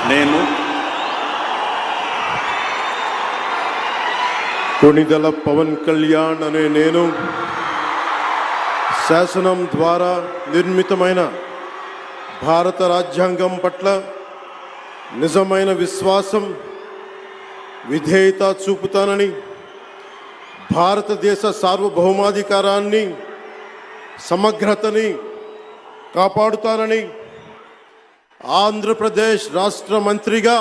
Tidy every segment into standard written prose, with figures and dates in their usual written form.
నేను కొణిదెల పవన్ కళ్యాణ్ అనే నేను శాసనం ద్వారా నిర్మితమైన భారత రాజ్యాంగం పట్ల నిజమైన విశ్వాసం, విధేయత చూపుతానని, భారతదేశ సార్వభౌమాధికారాన్ని, సమగ్రతని కాపాడుతానని, ఆంధ్రప్రదేశ్ రాష్ట్ర మంత్రిగా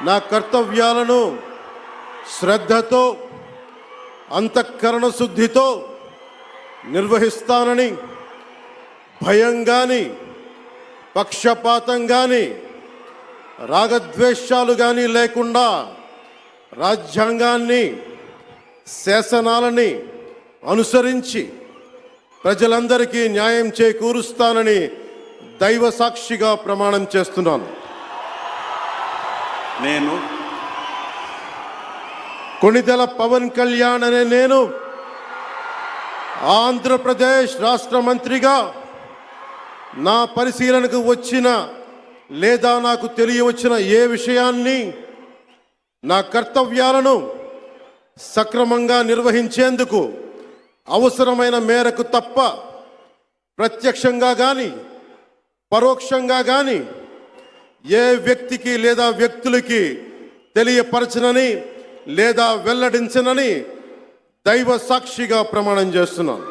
నా కర్తవ్యాలను శ్రద్ధతో, అంతఃకరణ శుద్ధితో నిర్వహిస్తానని, భయం కానీ, పక్షపాతం కానీ, రాగద్వేషాలు కానీ లేకుండా రాజ్యాంగాన్ని, శాసనాలని అనుసరించి ప్రజలందరికీ న్యాయం చేకూరుస్తానని దైవ సాక్షిగా ప్రమాణం చేస్తున్నాను. నేను కొణిదెల పవన్ కళ్యాణ్ అనే నేను ఆంధ్రప్రదేశ్ రాష్ట్ర మంత్రిగా నా పరిశీలనకు వచ్చిన లేదా నాకు తెలియవచ్చిన ఏ విషయాన్ని, నా కర్తవ్యాలను సక్రమంగా నిర్వహించేందుకు అవసరమైన మేరకు తప్ప ప్రత్యక్షంగా కానీ పరోక్షంగా కానీ ఏ వ్యక్తికి లేదా వ్యక్తులకి తెలియపరచనని లేదా వెల్లడించనని దైవ సాక్షిగా ప్రమాణం చేస్తున్నాను.